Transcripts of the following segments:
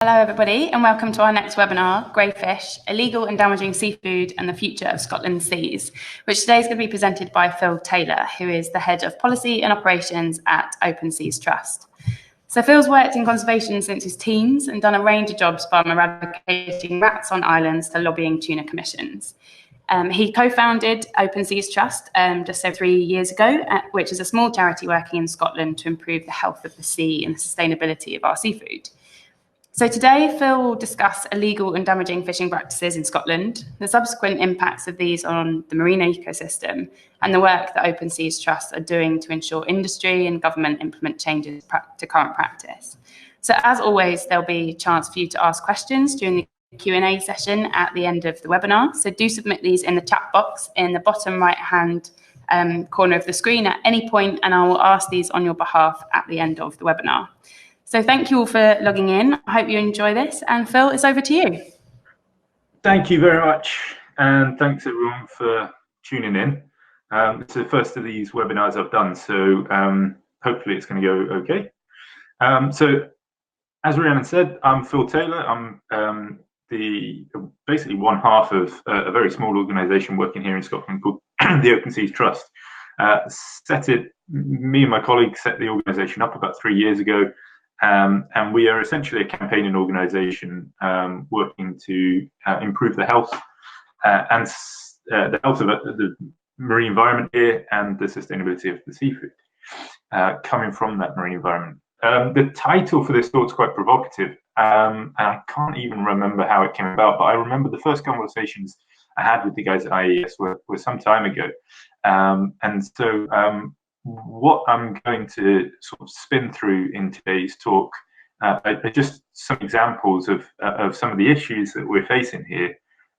Hello everybody and welcome to our next webinar, Greyfish, Illegal and Damaging Seafood and the Future of Scotland's Seas, which today is going to be presented by Phil Taylor, who is the Head of Policy and Operations at Open Seas Trust. So Phil's worked in conservation since his teens and done a range of jobs from eradicating rats on islands to lobbying tuna commissions. He co-founded Open Seas Trust just over 3 years ago, which is a small charity working in Scotland to improve the health of the sea and the sustainability of our seafood. So today, Phil will discuss illegal and damaging fishing practices in Scotland, the subsequent impacts of these on the marine ecosystem, and the work that Open Seas Trust are doing to ensure industry and government implement changes to current practice. So as always, there'll be a chance for you to ask questions during the Q&A session at the end of the webinar. So do submit these in the chat box in the bottom right-hand corner of the screen at any point, and I will ask these on your behalf at the end of the webinar. So thank you all for logging in. I hope you enjoy this. And Phil, it's over to you. Thank you very much. And thanks everyone for tuning in. It's the first of these webinars I've done, so hopefully it's going to go okay. So as Rhiannon said, I'm Phil Taylor. I'm basically one half of a very small organisation working here in Scotland called the Open Seas Trust. Me and my colleagues set the organisation up about 3 years ago. And we are essentially a campaigning organisation working to improve the health and the health of the marine environment here and the sustainability of the seafood coming from that marine environment. The title for this talk is quite provocative, and I can't even remember how it came about, but I remember the first conversations I had with the guys at IES were some time ago. And so what I'm going to sort of spin through in today's talk are just some examples of some of the issues that we're facing here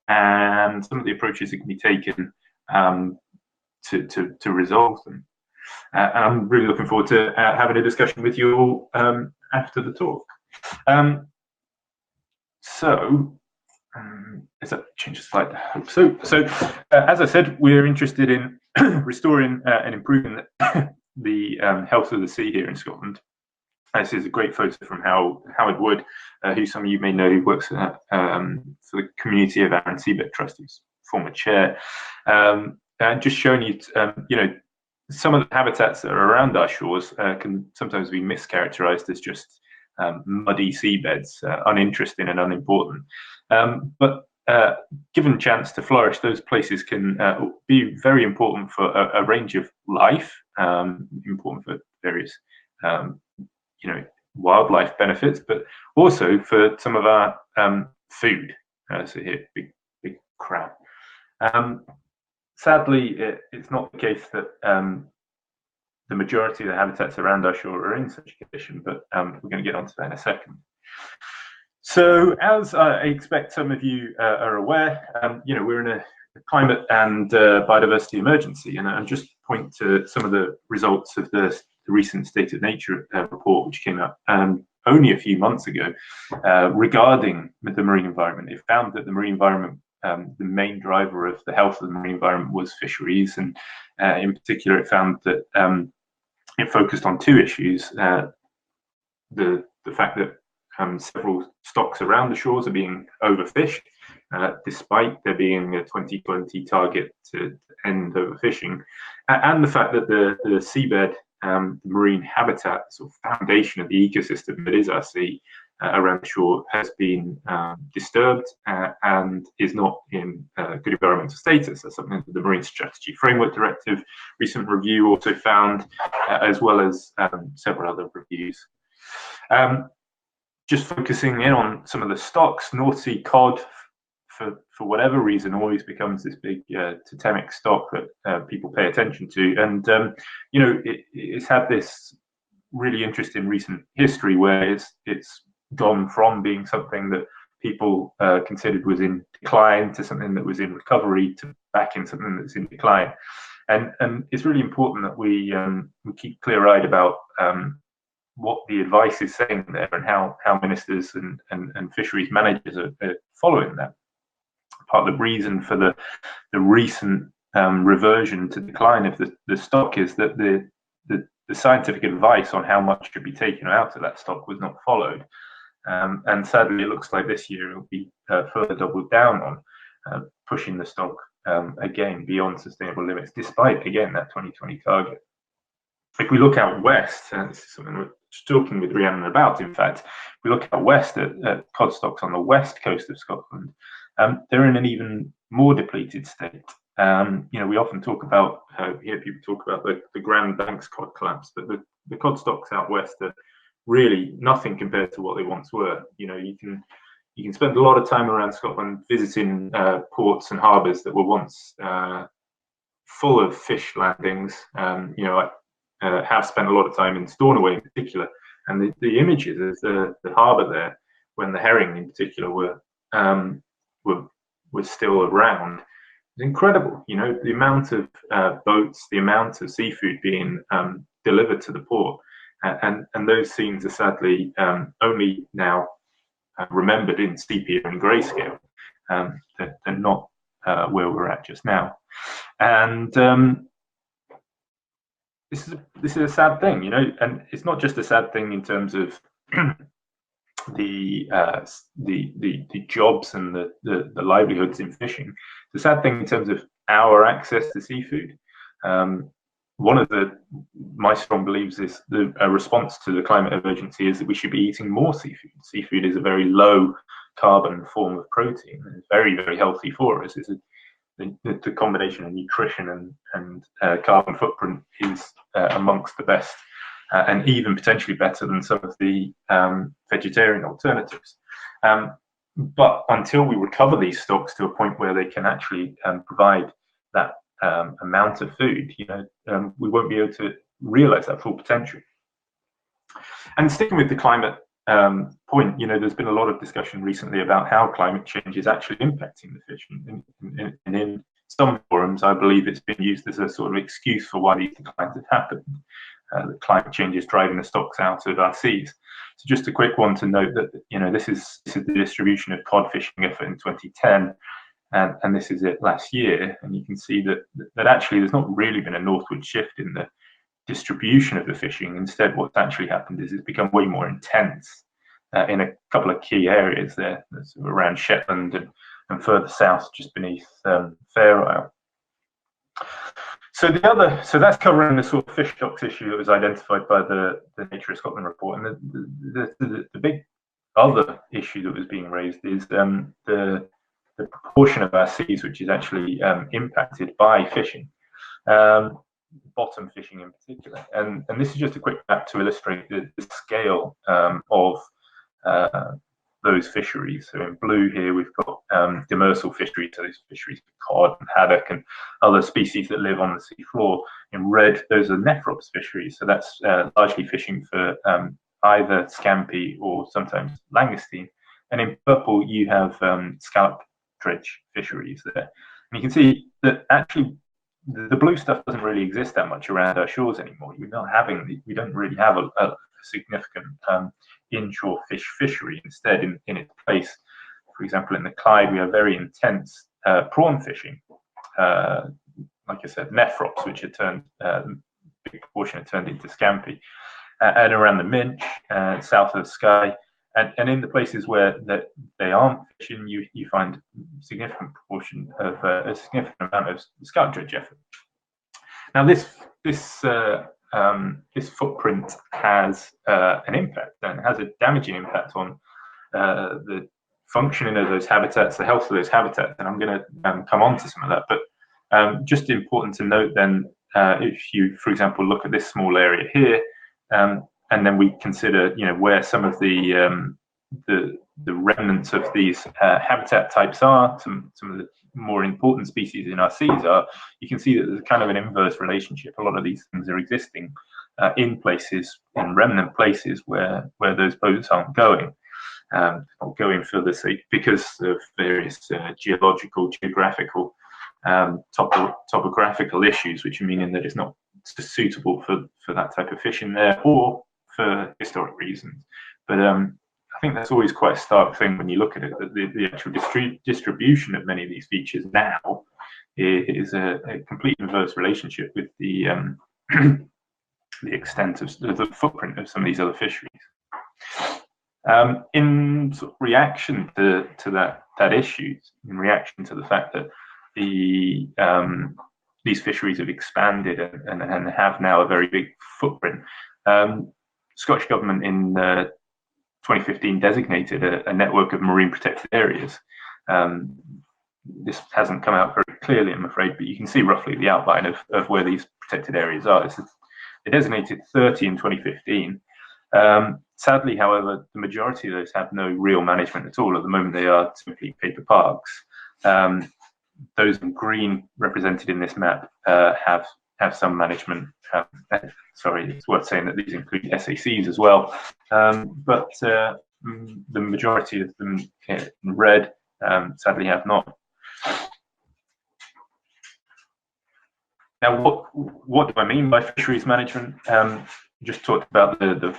and some of the approaches that can be taken to resolve them. And I'm really looking forward to having a discussion with you all after the talk. Is that change the slide? I hope so. So as I said, we're interested in restoring and improving the health of the sea here in Scotland. This is a great photo from Howard Wood, who some of you may know, who works for the community of Arran Seabed Trust, who's former chair, and just showing you, some of the habitats that are around our shores can sometimes be mischaracterized as just muddy seabeds, uninteresting and unimportant. But given chance to flourish, those places can be very important for a range of life, important for various, wildlife benefits, but also for some of our food. So here, big crab. Sadly, it's not the case that the majority of the habitats around our shore are in such a condition, but we're going to get onto that in a second. So, as I expect some of you are aware, we're in a climate and biodiversity emergency, and I'll just point to some of the results of the recent State of Nature report, which came out only a few months ago, regarding the marine environment. It found that the marine environment, the main driver of the health of the marine environment was fisheries, and in particular, it found that it focused on two issues: the fact that several stocks around the shores are being overfished, despite there being a 2020 target to end overfishing, and the fact that the seabed, the marine habitat, sort of foundation of the ecosystem that is our sea around the shore, has been disturbed and is not in good environmental status. That's something that the Marine Strategy Framework Directive recent review also found, as well as several other reviews. Just focusing in on some of the stocks, North Sea cod, for whatever reason, always becomes this big totemic stock that people pay attention to. And, it's had this really interesting recent history where it's gone from being something that people considered was in decline to something that was in recovery to back in something that's in decline. And it's really important that we keep clear-eyed about what the advice is saying there and how ministers and fisheries managers are following that. Part of the reason for the recent reversion to decline of the stock is that the scientific advice on how much should be taken out of that stock was not followed. And sadly, it looks like this year it will be further doubled down on pushing the stock again beyond sustainable limits, despite, again, that 2020 target. If we look out west, and this is something we're talking with Rhiannon about, in fact, if we look out west at cod stocks on the west coast of Scotland, they're in an even more depleted state. We often talk about, hear people talk about the Grand Banks cod collapse, but the cod stocks out west are really nothing compared to what they once were. You can spend a lot of time around Scotland visiting ports and harbours that were once full of fish landings. I have spent a lot of time in Stornoway in particular, and the images of the harbour there, when the herring in particular were still around, is incredible. The amount of boats, the amount of seafood being delivered to the port, and those scenes are sadly only now remembered in sepia and grayscale. They're not where we're at just now, and this is a sad thing, and it's not just a sad thing in terms of the jobs and the livelihoods in fishing. It's a sad thing in terms of our access to seafood. One of my strong beliefs is a response to the climate emergency is that we should be eating more seafood. Seafood is a very low carbon form of protein, and it's very, very healthy for us. The combination of nutrition and carbon footprint is amongst the best, and even potentially better than some of the vegetarian alternatives. But until we recover these stocks to a point where they can actually provide that amount of food, we won't be able to realize that full potential. And sticking with the climate point, there's been a lot of discussion recently about how climate change is actually impacting the fish. And in some forums, I believe it's been used as a sort of excuse for why these declines have happened. That climate change is driving the stocks out of our seas. So just a quick one to note that this is the distribution of cod fishing effort in 2010, and this is it last year. And you can see that actually there's not really been a northward shift in the distribution of the fishing. Instead, what's actually happened is it's become way more intense in a couple of key areas there, around Shetland and further south, just beneath Fair Isle. So that's covering the sort of fish stocks issue that was identified by the Nature of Scotland report. And the big other issue that was being raised is the proportion of our seas which is actually impacted by fishing. Bottom fishing in particular, and this is just a quick map to illustrate the scale of those fisheries. So in blue here we've got demersal fisheries, so those fisheries for cod and haddock and other species that live on the sea floor. In red, those are nephrops fisheries, so that's largely fishing for either scampi or sometimes langoustine. And in purple you have scallop dredge fisheries there, and you can see that actually the blue stuff doesn't really exist that much around our shores anymore. We don't really have a significant inshore fishery. Instead, in its place, for example, in the Clyde, we have very intense prawn fishing. Like I said, nephrops, which are turned, big proportion are turned into scampi, and around the Minch, south of the Skye. And in the places where they aren't fishing, you find significant proportion of a significant amount of scallop dredge effort. Now this footprint has an impact, and has a damaging impact on the functioning of those habitats, the health of those habitats. And I'm going to come on to some of that. But just important to note then, if you, for example, look at this small area here. And then we consider, where some of the remnants of these habitat types are, some of the more important species in our seas are. You can see that there's kind of an inverse relationship. A lot of these things are existing in remnant places where those boats aren't going, or going for the sake because of various geographical, topographical issues, which are meaning that it's not suitable for that type of fishing there, or for historic reasons. But I think that's always quite a stark thing when you look at it, that the actual distribution of many of these features now is a complete inverse relationship with the the extent of the footprint of some of these other fisheries. In sort of reaction to that issue, in reaction to the fact that these fisheries have expanded and have now a very big footprint, Scottish Government in 2015 designated a network of marine protected areas. This hasn't come out very clearly, I'm afraid, but you can see roughly the outline of where these protected areas are. They designated 30 in 2015. Sadly, however, the majority of those have no real management at all. At the moment, they are simply paper parks. Those in green represented in this map have some management. Sorry, it's worth saying that these include SACs as well. But the majority of them in red sadly have not. Now, what do I mean by fisheries management? Just talked about the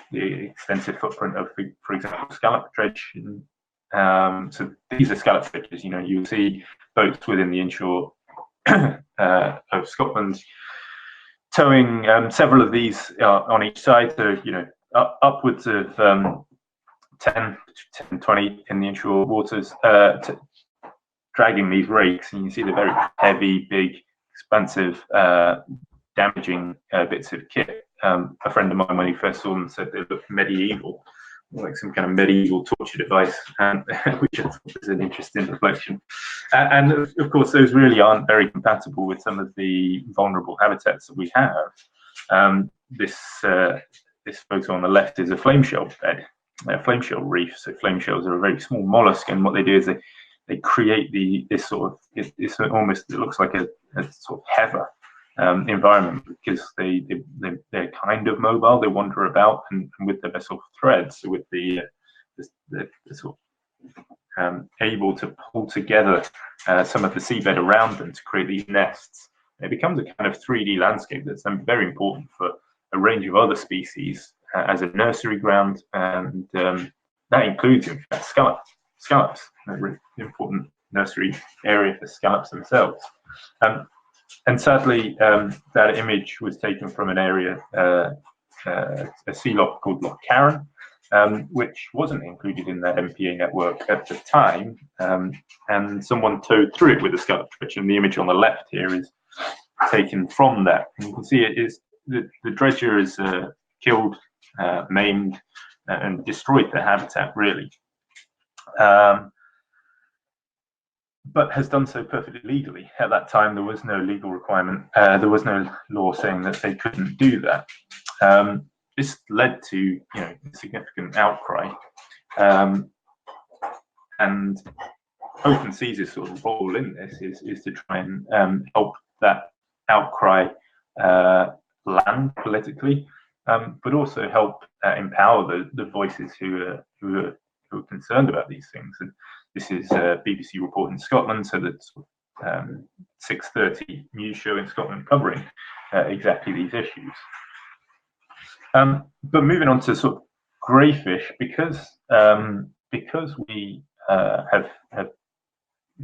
extensive footprint of, for example, scallop dredging. So these are scallop dredges. You'll see boats within the inshore of Scotland towing several of these on each side. So upwards of 10, 20 in the inshore waters, dragging these rakes, and you see the very heavy, big, expensive, damaging bits of kit. A friend of mine, when he first saw them, said they looked medieval, like some kind of medieval torture device, which I thought was an interesting reflection. And of course, those really aren't very compatible with some of the vulnerable habitats that we have. This photo on the left is a flame shell bed, a flame shell reef. So flame shells are a very small mollusk, and what they do is they create this sort of, it looks like a sort of heather environment, because they're kind of mobile. They wander about, and with the vessel threads, so with the sort of able to pull together some of the seabed around them to create these nests. It becomes a kind of 3D landscape that's very important for a range of other species as a nursery ground, and that includes, in fact, scallops, a really important nursery area for scallops themselves. And sadly, that image was taken from an area, a sea loch called Loch Carron, which wasn't included in that MPA network at the time, and someone towed through it with a scallop dredge, and the image on the left here is taken from that. And you can see it is the dredger is killed, maimed, and destroyed the habitat, really. But has done so perfectly legally. At that time, there was no legal requirement. There was no law saying that they couldn't do that. This led to significant outcry, and Open Seas' sort of role in this is to try and help that outcry land politically, but also help empower the voices who are concerned about these things. And this is a BBC report in Scotland, so that's 6:30 news show in Scotland covering exactly these issues. But moving on to sort of greyfish, because we have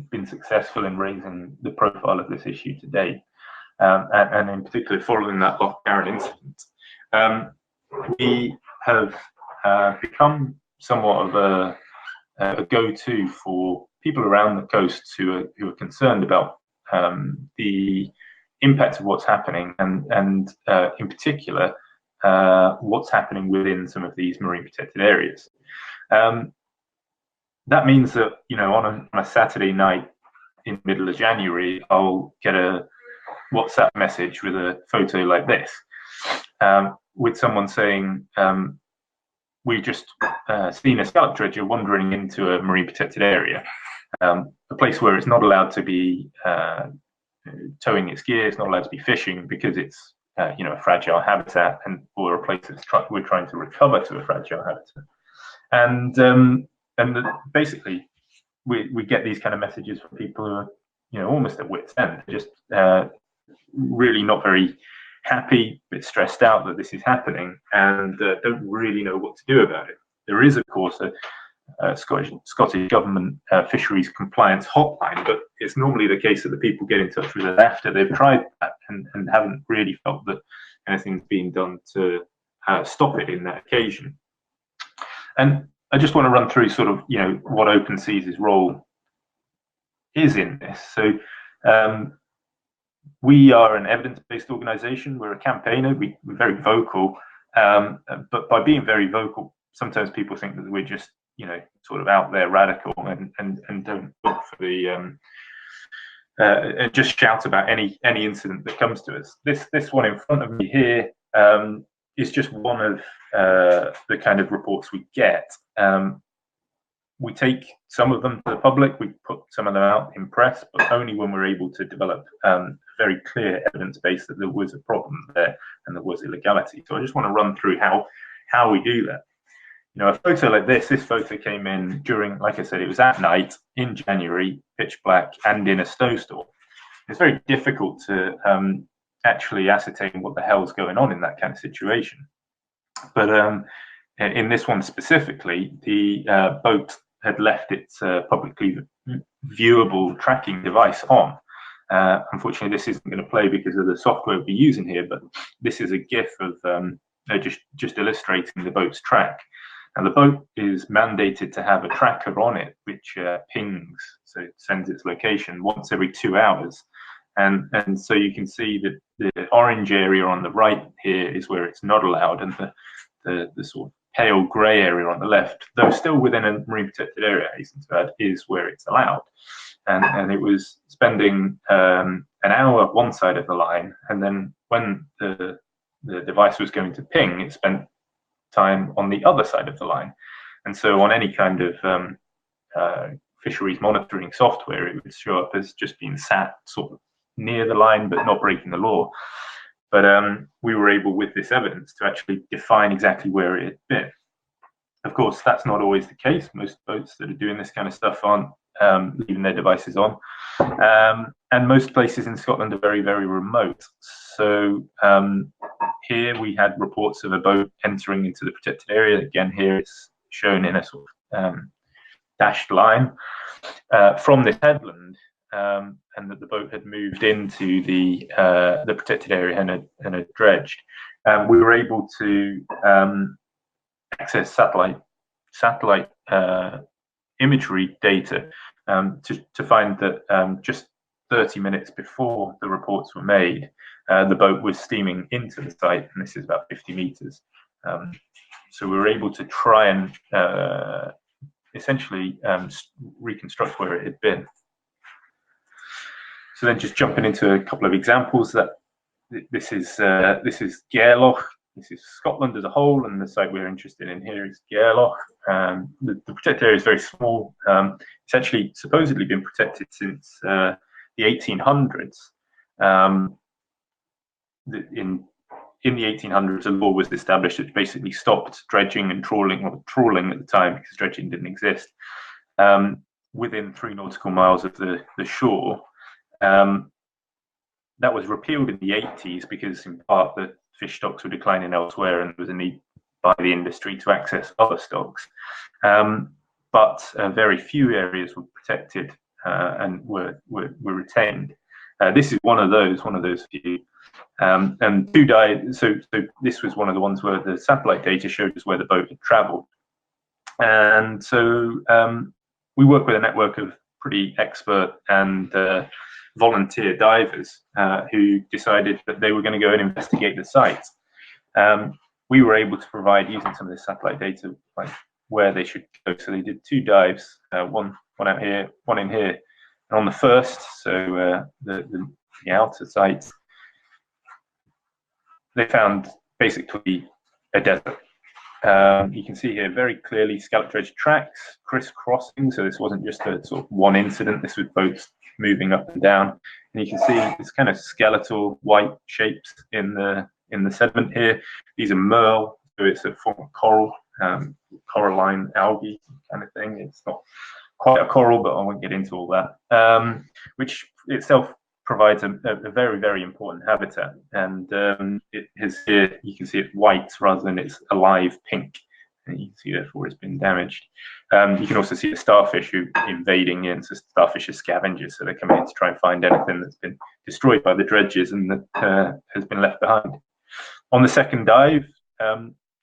been successful in raising the profile of this issue today, and in particular following that Loch Carron incident, we have become somewhat of a go-to for people around the coast who are concerned about the impact of what's happening, and in particular what's happening within some of these marine protected areas. That means that on a Saturday night in the middle of January, I'll get a WhatsApp message with a photo like this, with someone saying, we just seen a scallop dredger wandering into a marine protected area, a place where it's not allowed to be towing its gear, it's not allowed to be fishing because it's a fragile habitat, or a place that's we're trying to recover to a fragile habitat. And basically, we get these kind of messages from people who are almost at wit's end, just really not very happy, a bit stressed out that this is happening, and don't really know what to do about it. There is, of course, a Scottish Government fisheries compliance hotline, but it's normally the case that the people get in touch with it after they've tried that and haven't really felt that anything's been done to stop it in that occasion. And I just want to run through sort of, what Open Seas' role is in this. So we are an evidence-based organisation. We're a campaigner. We're very vocal, but by being very vocal, sometimes people think that we're just, sort of out there radical and don't look for the and just shout about any incident that comes to us. This one in front of me here is just one of the kind of reports we get. We take some of them to the public, we put some of them out in press, but only when we're able to develop a very clear evidence base that there was a problem there and there was illegality. So I just want to run through how we do that. A photo like this photo came in during, like I said, it was at night in January, pitch black, and in a snowstorm. It's very difficult to actually ascertain what the hell's going on in that kind of situation. But in this one specifically, the boat had left its publicly viewable tracking device on. Unfortunately, this isn't going to play because of the software we're using here, but this is a GIF of just illustrating the boat's track. And the boat is mandated to have a tracker on it, which pings, so it sends its location once every 2 hours. And so you can see that the orange area on the right here is where it's not allowed, and the sort of pale grey area on the left, though still within a marine protected area, I hasten to add, is where it's allowed. And it was spending an hour one side of the line, and then when the device was going to ping, it spent time on the other side of the line. And so on any kind of fisheries monitoring software, it would show up as just being sat sort of near the line but not breaking the law. But we were able, with this evidence, to actually define exactly where it had been. Of course, that's not always the case. Most boats that are doing this kind of stuff aren't leaving their devices on. And most places in Scotland are very, very remote. So here we had reports of a boat entering into the protected area. Again, here it's shown in a sort of dashed line from this headland, and that the boat had moved into the protected area and had dredged. We were able to access satellite imagery data to find that just 30 minutes before the reports were made, the boat was steaming into the site, and this is about 50 meters. So we were able to try and essentially reconstruct where it had been. So then, just jumping into a couple of examples, that this is Gairloch. This is Scotland as a whole, and the site we're interested in here is Gairloch. The protected area is very small. It's actually supposedly been protected since the 1800s. In the 1800s, a law was established that basically stopped dredging and trawling, or trawling at the time because dredging didn't exist, within 3 nautical miles of the shore. That was repealed in the 80s because, in part, the fish stocks were declining elsewhere, and there was a need by the industry to access other stocks. But very few areas were protected and were retained. This is one of those few. And 2 died. So this was one of the ones where the satellite data showed us where the boat had travelled. And so we work with a network of pretty expert and volunteer divers who decided that they were going to go and investigate the site. We were able to provide, using some of the satellite data, like where they should go. So they did 2 dives, one out here, one in here. And on the first, so the outer site, they found basically a desert. You can see here very clearly scallop dredge tracks crisscrossing. So this wasn't just a sort of one incident. This was boats moving up and down, and you can see this kind of skeletal white shapes in the sediment here. These are merle, so it's a form of coral, coralline algae kind of thing. It's not quite a coral, but I won't get into all that. Which itself provides a very, very important habitat, and it has here, you can see it white rather than its alive pink, and you can see therefore it's been damaged. You can also see the starfish who invading in. So starfish are scavengers, so they're coming in to try and find anything that's been destroyed by the dredges and that has been left behind. On the second dive,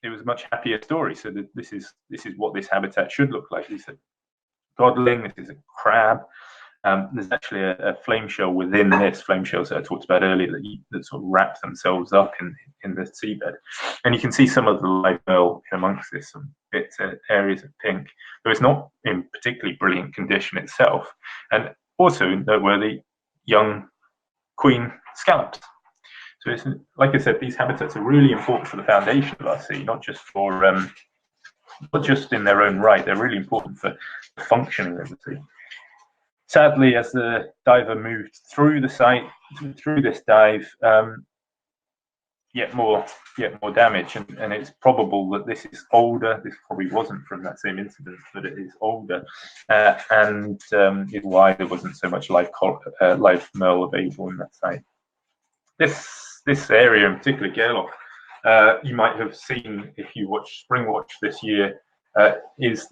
it was a much happier story. So this is what this habitat should look like. This is a godling. This is a crab. There's actually a flame shell within this, flame shells that I talked about earlier, that sort of wrap themselves up in the seabed. And you can see some of the live pearl amongst this, some bits, areas of pink, though it's not in particularly brilliant condition itself. And also noteworthy, young queen scallops. So it's, like I said, these habitats are really important for the foundation of our sea, not just in their own right. They're really important for the functioning of the sea. Sadly, as the diver moved through the site, through this dive, yet more damage, and it's probable that this is older. This probably wasn't from that same incident, but it is older, and is why there wasn't so much live merle available in that site. This area in particular, Gairloch, you might have seen if you watched Spring Watch this year, is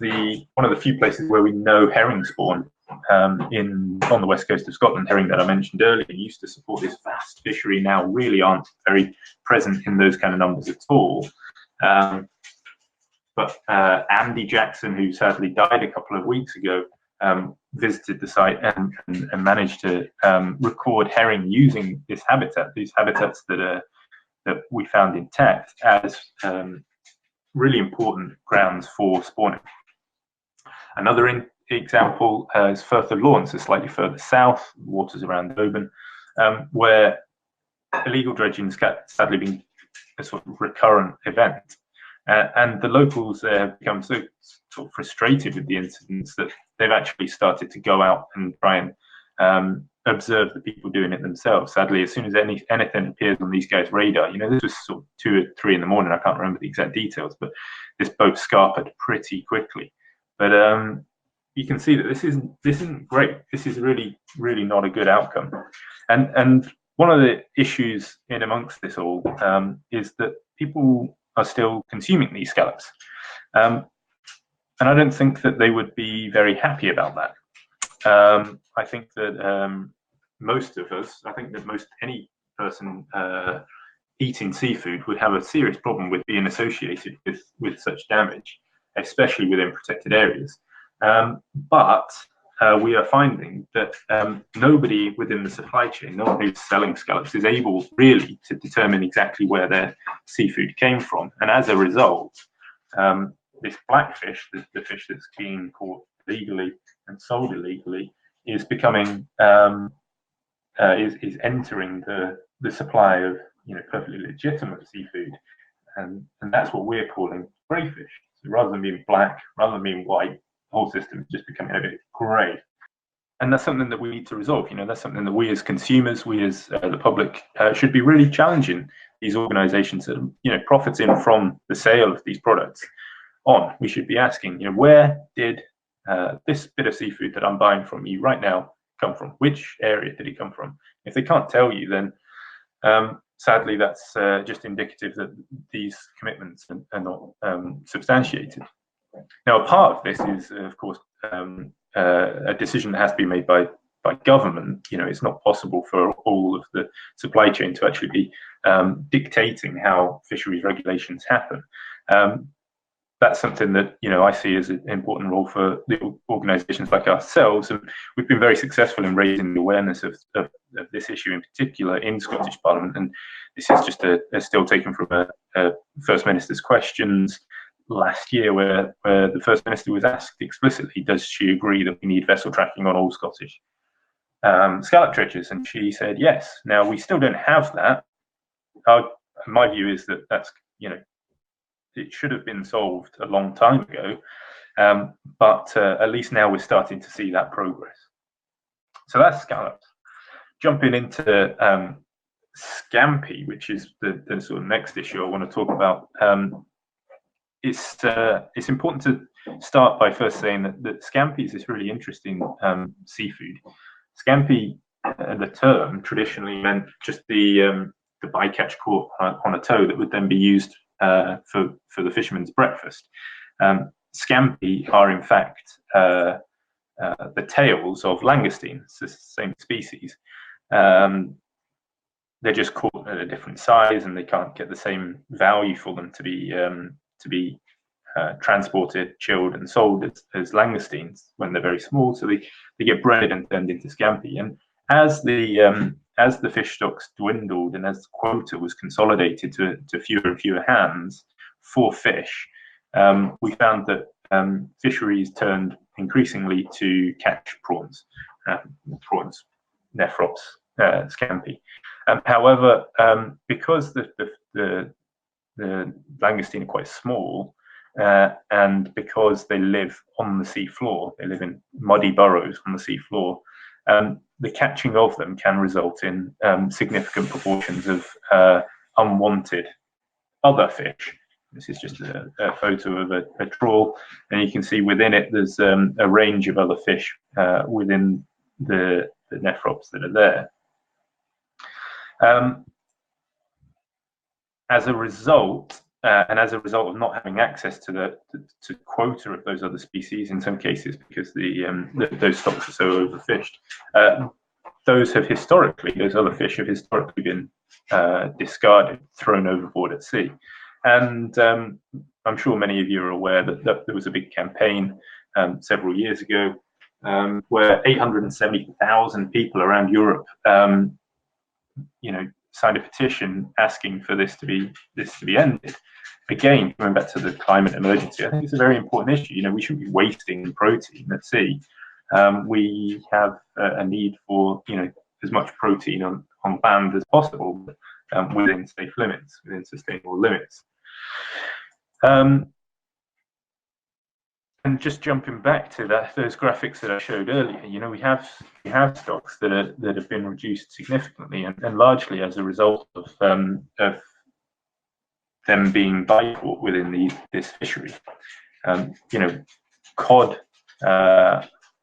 one of the few places where we know herring spawn on the west coast of Scotland. Herring that I mentioned earlier used to support this vast fishery, now really aren't very present in those kind of numbers at all. But Andy Jackson, who sadly died a couple of weeks ago, visited the site and managed to record herring using this habitat, these habitats that we found intact, as really important grounds for spawning. Another example is Firth of Lawrence, so slightly further south, waters around Oban, where illegal dredging has sadly been a sort of recurrent event. And the locals there have become so sort of frustrated with the incidents that they've actually started to go out and try and observe the people doing it themselves. Sadly, as soon as anything appears on these guys' radar, this was sort of 2 or 3 in the morning. I can't remember the exact details, but this boat scarpered pretty quickly. But you can see that this isn't great. This is really, really not a good outcome. And one of the issues in amongst this all is that people are still consuming these scallops. And I don't think that they would be very happy about that. I think that most of us, any person eating seafood would have a serious problem with being associated with such damage, especially within protected areas. But we are finding that nobody within the supply chain, no one who's selling scallops, is able really to determine exactly where their seafood came from. And as a result, this blackfish, the fish that's being caught legally and sold illegally, is becoming is entering the supply of perfectly legitimate seafood, and that's what we're calling greyfish. So rather than being black, rather than being white, the whole system is just becoming a bit grey. And that's something that we need to resolve. That's something that we as consumers, we as the public, should be really challenging these organisations that are profiting from the sale of these products on. We should be asking, where did this bit of seafood that I'm buying from you right now come from? Which area did it come from? If they can't tell you, then sadly that's just indicative that these commitments are not substantiated. Now, a part of this is, of course, a decision that has to be made by government. It's not possible for all of the supply chain to actually be dictating how fisheries regulations happen. That's something that I see as an important role for the organisations like ourselves, and we've been very successful in raising the awareness of this issue in particular in Scottish Parliament. And this is just a still taken from a First Minister's questions last year, where the First Minister was asked explicitly, does she agree that we need vessel tracking on all Scottish scallop dredges? And she said yes. Now, we still don't have that. My view is that that's it should have been solved a long time ago, but at least now we're starting to see that progress. So that's scallops. Jumping into scampi, which is the sort of next issue I want to talk about. It's important to start by first saying that scampi is this really interesting seafood. Scampi, the term traditionally meant just the bycatch caught on a tow that would then be used for the fisherman's breakfast. Scampi are in fact the tails of langoustine. It's the same species. They're just caught at a different size, and they can't get the same value for them to be to be transported, chilled, and sold as langoustines when they're very small. So they get breaded and turned into scampi. And as the fish stocks dwindled and as the quota was consolidated to fewer and fewer hands for fish, we found that fisheries turned increasingly to catch prawns, nephrops, scampi. However, because the langoustine are quite small, and because they live on the sea floor, they live in muddy burrows on the sea floor, the catching of them can result in significant proportions of unwanted other fish. This is just a photo of a trawl, and you can see within it there's a range of other fish within the nephrops that are there. As a result, and as a result of not having access to the quota of those other species, in some cases because those stocks are so overfished, those other fish have historically been discarded, thrown overboard at sea. And I'm sure many of you are aware that there was a big campaign several years ago where 870,000 people around Europe, signed a petition asking for this to be ended. Again, going back to the climate emergency, I think it's a very important issue. We shouldn't be wasting protein at sea. We have a need for as much protein on land as possible, within safe limits, within sustainable limits. And just jumping back to those graphics that I showed earlier, we have stocks that have been reduced significantly, and largely as a result of them being bycaught within this fishery. Cod,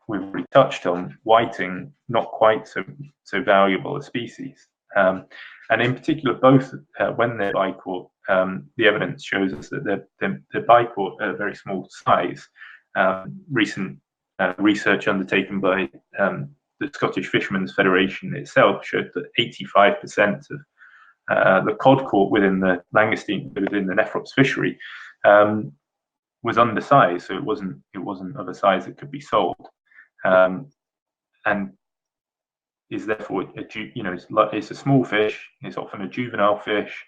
we've already touched on. Whiting, not quite so valuable a species, and in particular, both when they're bycaught, the evidence shows us that they're bycaught at a very small size. Recent research undertaken by the Scottish Fishermen's Federation itself showed that 85% of the cod caught within the langoustine, within the nephrops fishery, was undersized, so it wasn't of a size that could be sold, and is therefore it's a small fish. It's often a juvenile fish.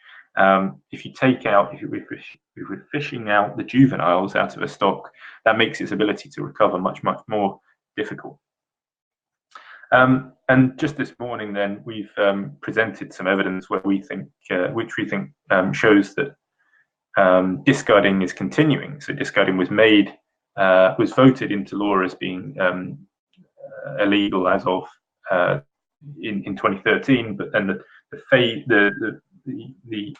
If you're fishing out the juveniles out of a stock, that makes its ability to recover much more difficult. And just this morning, then, we've presented some evidence which we think shows that discarding is continuing. So discarding was voted into law as being illegal as of in 2013, but then the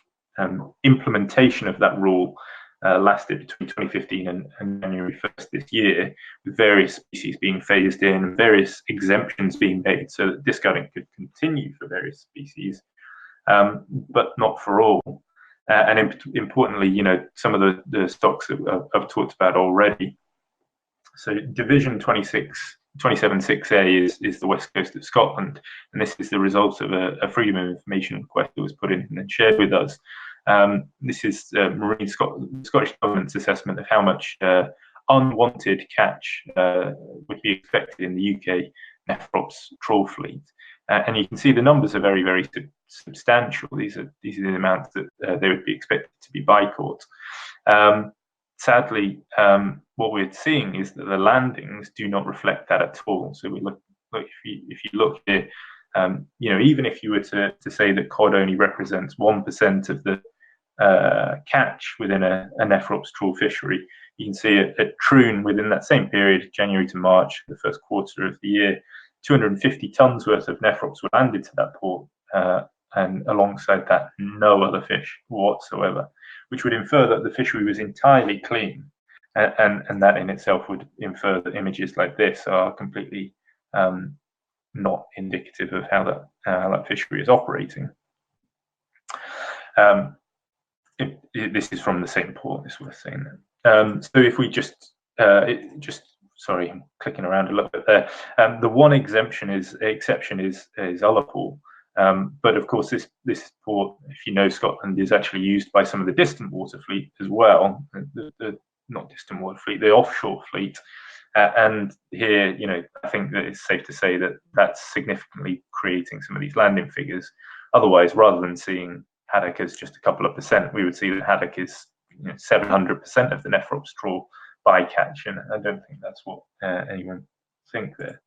implementation of that rule lasted between 2015 and January 1st this year, with various species being phased in and various exemptions being made so that discarding could continue for various species, but not for all. And importantly, some of the stocks that I've talked about already. So Division 276A is the west coast of Scotland, and this is the result of a Freedom of Information request that was put in and then shared with us. This is Scottish Government's assessment of how much unwanted catch would be expected in the UK nephrops trawl fleet, and you can see the numbers are very, very substantial. These are the amounts that they would be expected to be bycaught. Sadly, what we're seeing is that the landings do not reflect that at all. So if you look here, even if you were to say that cod only represents 1% of the catch within a nephrops trawl fishery, you can see at Troon within that same period, January to March, the first quarter of the year, 250 tons worth of nephrops were landed to that port, and alongside that, no other fish whatsoever, which would infer that the fishery was entirely clean, and that in itself would infer that images like this are completely not indicative of how that fishery is operating. This is from the same port, it's worth saying that. So if we sorry, I'm clicking around a little bit there. The one exception is Ullapool, But of course, this port, if you know Scotland, is actually used by some of the distant water fleet as well. The not distant water fleet, the offshore fleet. And here, I think that it's safe to say that that's significantly creating some of these landing figures. Otherwise, rather than seeing haddock as just a couple of percent, we would see that haddock is 700% of the Nephrops trawl bycatch, and I don't think that's what anyone think there.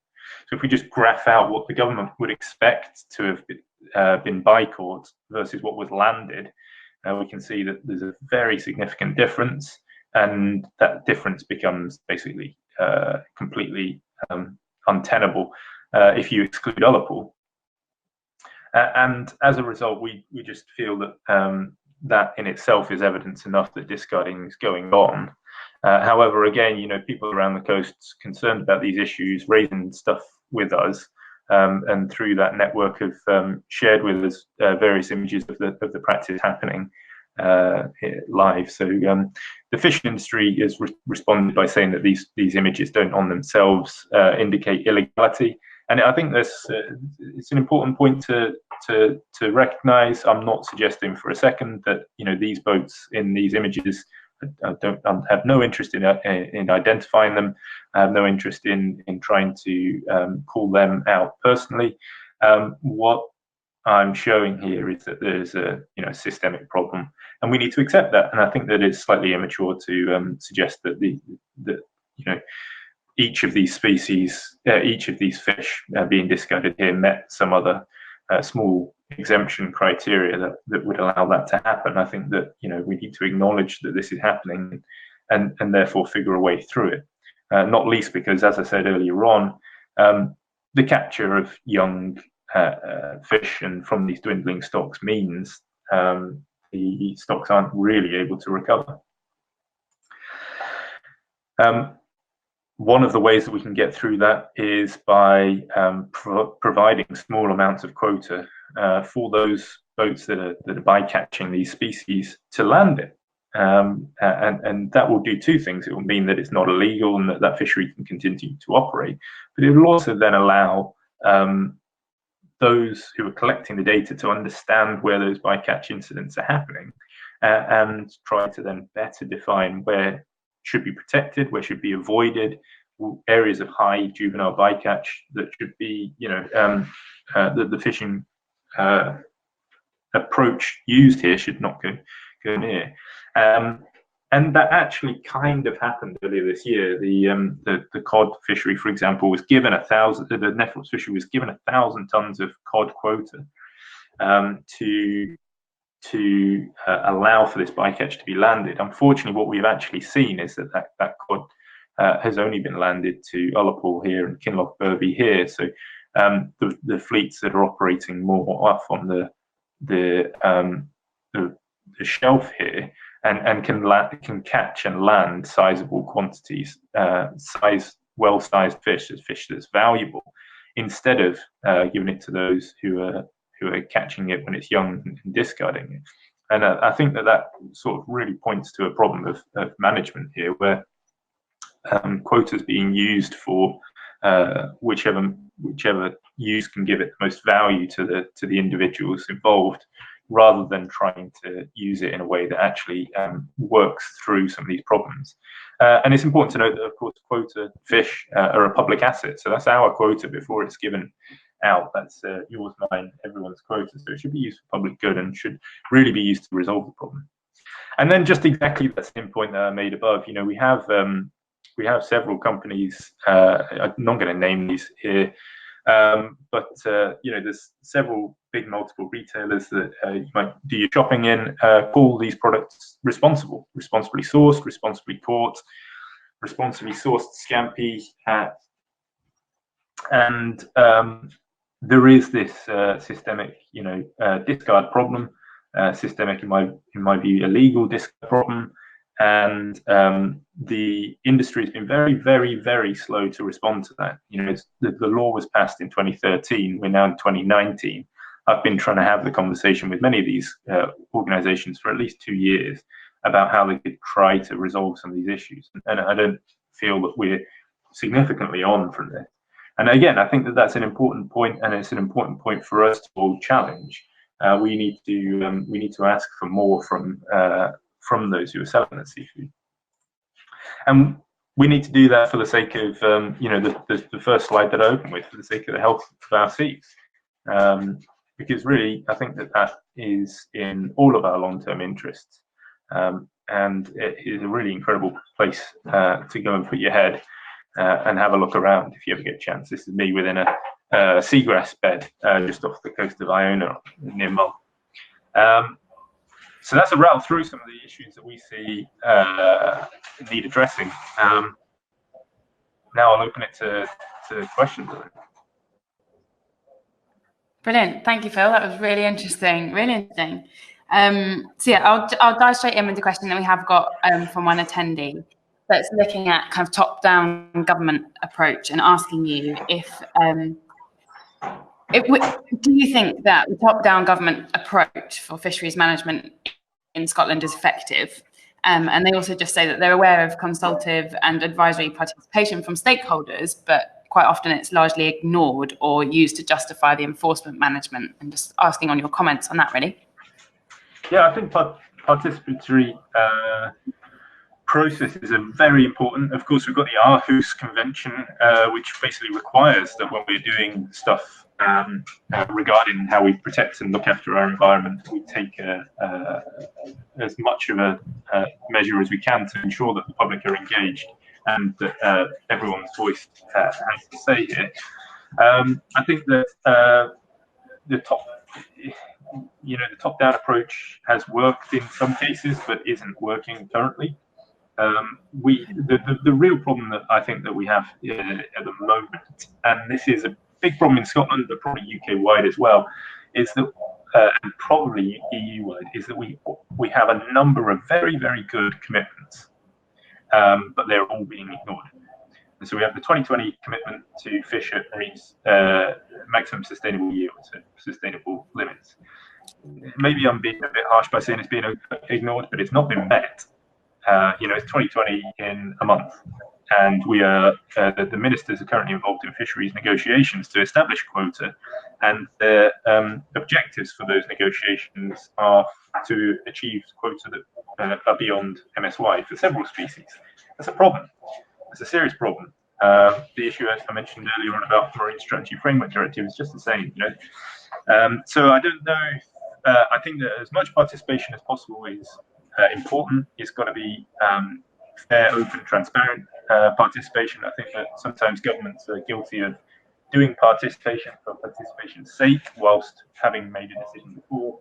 So if we just graph out what the government would expect to have been bycaught versus what was landed, we can see that there's a very significant difference, and that difference becomes basically completely untenable if you exclude Ullapool. And as a result, we just feel that that in itself is evidence enough that discarding is going on. However, again, people around the coast concerned about these issues, raising stuff with us, and through that network of shared with us various images of the practice happening live. So the fishing industry has responded by saying that these images don't on themselves indicate illegality. And I think it's an important point to recognise. I'm not suggesting for a second that these boats in these images, I have no interest in identifying them. I have no interest in trying to call them out personally. What I'm showing here is that there's a systemic problem, and we need to accept that. And I think that it's slightly immature to suggest that each of these species, each of these fish being discarded here met some other small exemption criteria that would allow that to happen. I think that we need to acknowledge that this is happening, and therefore figure a way through it. Not least because, as I said earlier on, the capture of young fish and from these dwindling stocks means the stocks aren't really able to recover. One of the ways that we can get through that is by providing small amounts of quota for those boats that are bycatching these species to land it. And that will do two things. It will mean that it's not illegal and that fishery can continue to operate, but it will also then allow those who are collecting the data to understand where those bycatch incidents are happening and try to then better define where should be protected, where should be avoided, areas of high juvenile bycatch that should be, the fishing approach used here should not go near. And that actually kind of happened earlier this year. The cod fishery, for example, was given 1,000. The Nephrops fishery was given 1,000 tons of cod quota to allow for this bycatch to be landed. Unfortunately, what we've actually seen is that cod has only been landed to Ullapool here and Kinloch Burby here. So the fleets that are operating more off on the shelf here and can catch and land sizable quantities, well-sized fish that's valuable, instead of giving it to those who are catching it when it's young and discarding it. And I think that sort of really points to a problem of management here, where quotas being used for whichever use can give it the most value to the individuals involved, rather than trying to use it in a way that actually works through some of these problems. And it's important to note that, of course, quota fish are a public asset. So that's our quota before it's given out. That's yours, mine, everyone's quota. So it should be used for public good and should really be used to resolve the problem. And then just exactly that same point that I made above, we have several companies, I'm not going to name these here, but there's several big multiple retailers that you might do your shopping in, call these products responsibly sourced, responsibly caught, responsibly sourced scampi, and there is this systemic, discard problem, systemic in my view, illegal discard problem. And the industry has been very, very, very slow to respond to that. The law was passed in 2013. We're now in 2019. I've been trying to have the conversation with many of these organisations for at least 2 years about how they could try to resolve some of these issues. And I don't feel that we're significantly on from this. And again, I think that that's an important point, and it's an important point for us to all challenge. We need to ask for more from those who are selling the seafood, and we need to do that for the sake of the first slide that I opened with, for the sake of the health of our seas, because really I think that is in all of our long-term interests, and it is a really incredible place to go and put your head and have a look around if you ever get a chance. This is me within a seagrass bed just off the coast of Iona near Mull. So that's a rattle through some of the issues that we see need addressing. Now I'll open it to questions. Brilliant. Thank you, Phil. That was really interesting. Really interesting. So yeah, I'll dive straight in with the question that we have got from one attendee that's looking at kind of top-down government approach and asking you if do you think that the top-down government approach for fisheries management in Scotland is effective? And they also just say that they're aware of consultative and advisory participation from stakeholders, but quite often it's largely ignored or used to justify the enforcement management. And just asking on your comments on that, really. Yeah, I think participatory processes are very important. Of course, we've got the Aarhus Convention, which basically requires that when we're doing stuff regarding how we protect and look after our environment, we take as much of a measure as we can to ensure that the public are engaged and that everyone's voice has to say here. I think that the top-down approach has worked in some cases, but isn't working currently. The real problem that I think that we have at the moment, and this is a big problem in Scotland, but probably UK-wide as well, is that, and probably EU-wide, is that we have a number of very, very good commitments, but they're all being ignored. And so we have the 2020 commitment to fish at marines maximum sustainable yields, sustainable limits. Maybe I'm being a bit harsh by saying it's being ignored, but it's not been met. It's 2020 in a month, and we are the ministers are currently involved in fisheries negotiations to establish quota, and the objectives for those negotiations are to achieve quota that are beyond MSY for several species. That's a problem. It's a serious problem. The issue I mentioned earlier on about Marine Strategy Framework Directive is just the same. So I don't know. I think that as much participation as possible is important. It's got to be fair, open, transparent participation. I think that sometimes governments are guilty of doing participation for participation's sake, whilst having made a decision before.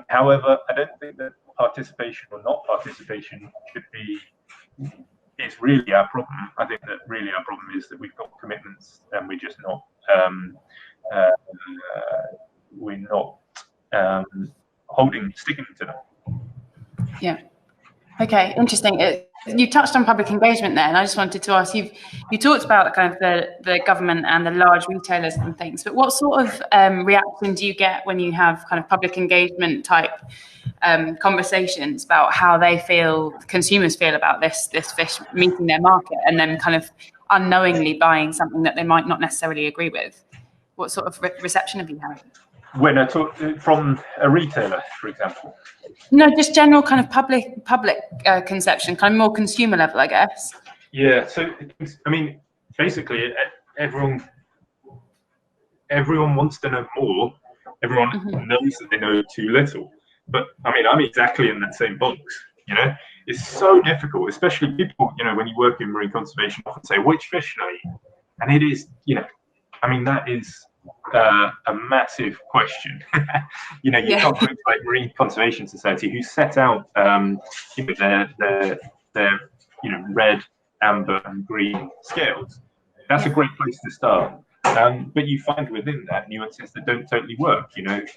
However, I don't think that participation or not participation is really our problem. I think that really our problem is that we've got commitments and we're just not sticking to them. Yeah. Okay. Interesting. You touched on public engagement there, and I just wanted to ask you. You talked about kind of the government and the large retailers and things, but what sort of reaction do you get when you have kind of public engagement type conversations about how consumers feel about this fish meeting their market, and then kind of unknowingly buying something that they might not necessarily agree with? What sort of reception have you had? When I talk from a retailer, for example. No, just general kind of public conception, kind of more consumer level, I guess. Yeah. So I mean, basically, everyone wants to know more. Everyone knows that they know too little. But I mean, I'm exactly in that same box. It's so difficult, especially people. When you work in marine conservation, often say, "Which fish should I eat?" And it is, I mean, that is a massive question. You've got groups like Marine Conservation Society who set out their red, amber and green scales. That's a great place to start. But you find within that nuances that don't totally work, and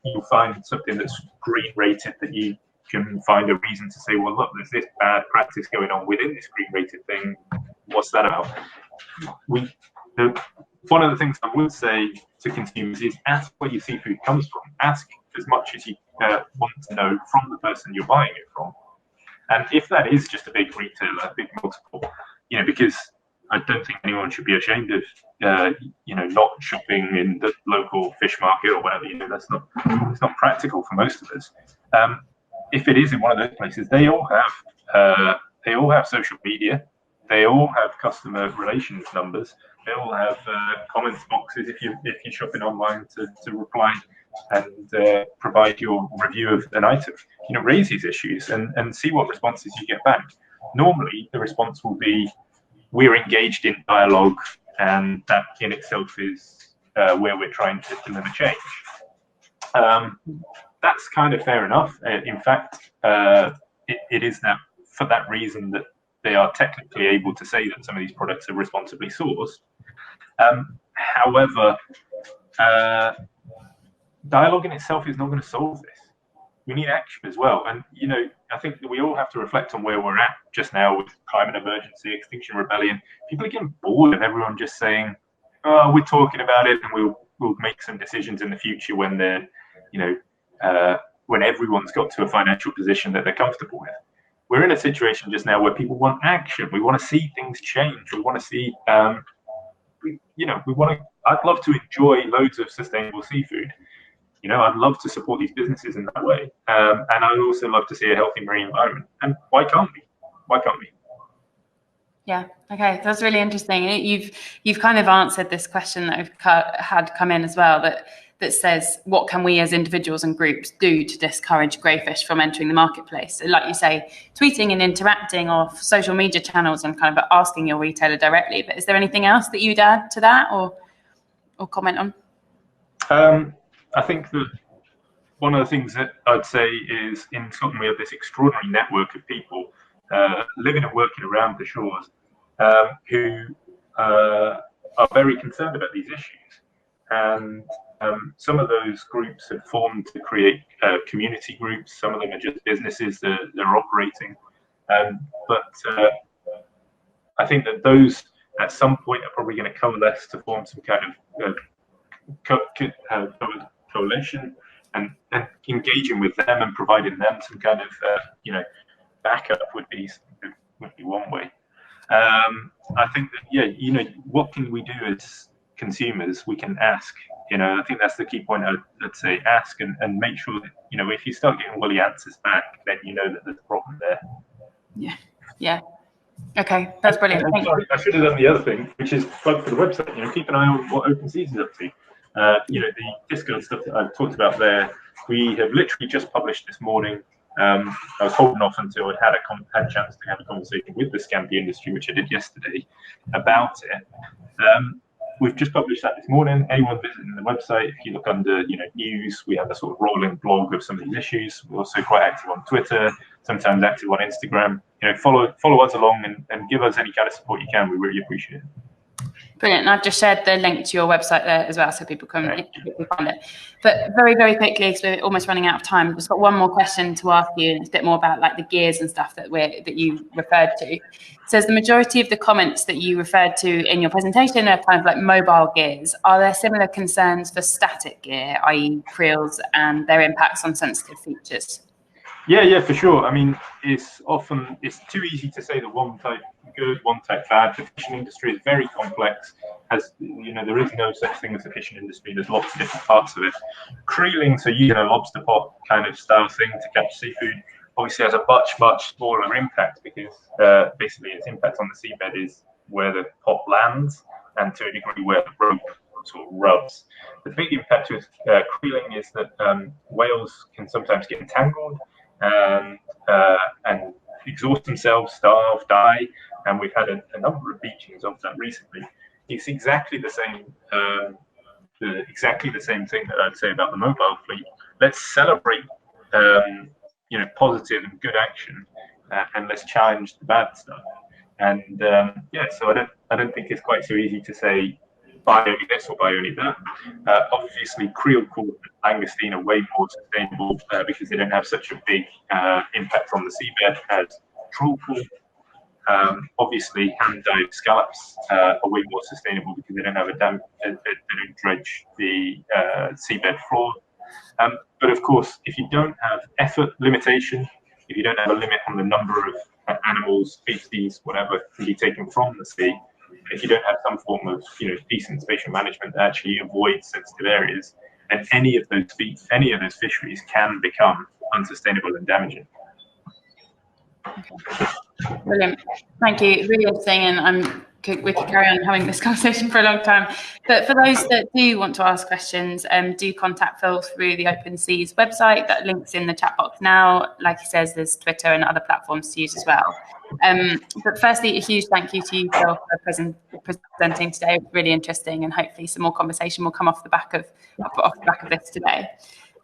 you'll find something that's green rated that you can find a reason to say, well, look, there's this bad practice going on within this green rated thing. What's that about? One of the things I would say to consumers is ask where your seafood comes from. Ask as much as you want to know from the person you're buying it from. And if that is just a big retailer, a big multiple, because I don't think anyone should be ashamed of, not shopping in the local fish market or whatever. It's not practical for most of us. If it is in one of those places, they all have social media. They all have customer relations numbers. They all have comments boxes if you're shopping online to reply and provide your review of an item. Raise these issues and see what responses you get back. Normally, the response will be, we're engaged in dialogue, and that in itself is where we're trying to deliver change. That's kind of fair enough. In fact, it is that for that reason that they are technically able to say that some of these products are responsibly sourced. However, dialogue in itself is not going to solve this. We need action as well. And, I think that we all have to reflect on where we're at just now with climate emergency, Extinction Rebellion. People are getting bored of everyone just saying, oh, we're talking about it and we'll make some decisions in the future when they're, when everyone's got to a financial position that they're comfortable with. We're in a situation just now where people want action. We want to see things change. We want to see, I'd love to enjoy loads of sustainable seafood. I'd love to support these businesses in that way. And I'd also love to see a healthy marine environment. And why can't we? Why can't we? Yeah. Okay. That's really interesting. You've kind of answered this question that I've had come in as well, that says, what can we as individuals and groups do to discourage greyfish from entering the marketplace? So like you say, tweeting and interacting off social media channels and kind of asking your retailer directly. But is there anything else that you'd add to that or comment on? I think that one of the things that I'd say is in Scotland we have this extraordinary network of people living and working around the shores who are very concerned about these issues. And some of those groups have formed to create community groups. Some of them are just businesses that are operating. But I think that those at some point are probably going to coalesce to form some kind of coalition and engaging with them and providing them some kind of backup would be one way. I think that what can we do as consumers? We can ask. I think that's the key point. I'd say ask and make sure that if you start getting woolly answers back, then that there's a problem there. Yeah. Okay, that's brilliant. Sorry, I should have done the other thing, which is plug for the website. Keep an eye on what Open Seas is up to. The Discord stuff that I've talked about there, we have literally just published this morning. I was holding off until I'd had a chance to have a conversation with the Scampi industry, which I did yesterday, about it. We've just published that this morning. Anyone visiting the website, if you look under news, we have a sort of rolling blog of some of these issues. We're also quite active on Twitter, sometimes active on Instagram. Follow us along and give us any kind of support you can. We really appreciate it. Brilliant. And I've just shared the link to your website there as well, so people can find it. But very, very quickly, because we're almost running out of time, I've just got one more question to ask you, and it's a bit more about like the gears and stuff that you referred to. It says the majority of the comments that you referred to in your presentation are kind of like mobile gears. Are there similar concerns for static gear, i.e. creels, and their impacts on sensitive features? Yeah, for sure. I mean, it's too easy to say that one type good, one type bad. The fishing industry is very complex. There is no such thing as a fishing industry. There's lots of different parts of it. Creeling, so using a lobster pot kind of style thing to catch seafood, obviously has a much smaller impact because basically its impact on the seabed is where the pot lands and to a degree where the rope sort of rubs. The big impact with creeling is that whales can sometimes get entangled and exhaust themselves, starve, die, and we've had a number of beachings of that recently. It's exactly the same thing that I'd say about the mobile fleet. Let's celebrate positive and good action, and let's challenge the bad stuff. And so I don't think it's quite so easy to say buy only this or buy only that. Obviously, creel cord and langoustine are way more sustainable because they don't have such a big impact on the seabed as trawl cord. Obviously, hand-dyed scallops are way more sustainable because they don't have they don't dredge the seabed floor. But of course, if you don't have effort limitation, if you don't have a limit on the number of animals, species, whatever can be taken from the sea, if you don't have some form of decent spatial management that actually avoids sensitive areas, then any of those fisheries can become unsustainable and damaging. Brilliant. Thank you. Really interesting, and we could carry on having this conversation for a long time. But for those that do want to ask questions, do contact Phil through the Open Seas website. That link's in the chat box now. Like he says, there's Twitter and other platforms to use as well. But firstly, a huge thank you to you, Phil, for presenting today. Really interesting, and hopefully some more conversation will come off the back of this today.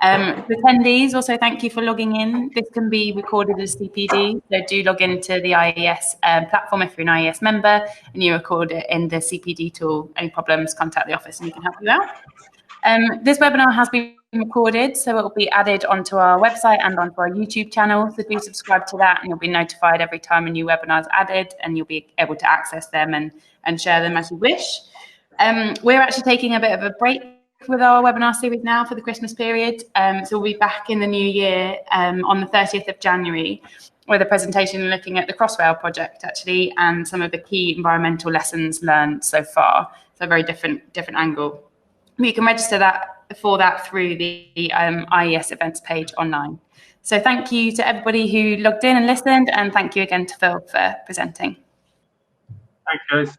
The attendees, also thank you for logging in. This can be recorded as CPD, so do log into the IES platform if you're an IES member, and you record it in the CPD tool. Any problems, contact the office and we can help you out. This webinar has been recorded, so it will be added onto our website and onto our YouTube channel, so do subscribe to that and you'll be notified every time a new webinar is added, and you'll be able to access them and share them as you wish. We're actually taking a bit of a break with our webinar series now for the Christmas period. So we'll be back in the new year on the 30th of January with a presentation looking at the Crossrail project actually, and some of the key environmental lessons learned so far. So a very different angle. You can register for that through the IES events page online. So thank you to everybody who logged in and listened, and thank you again to Phil for presenting. Thanks, guys.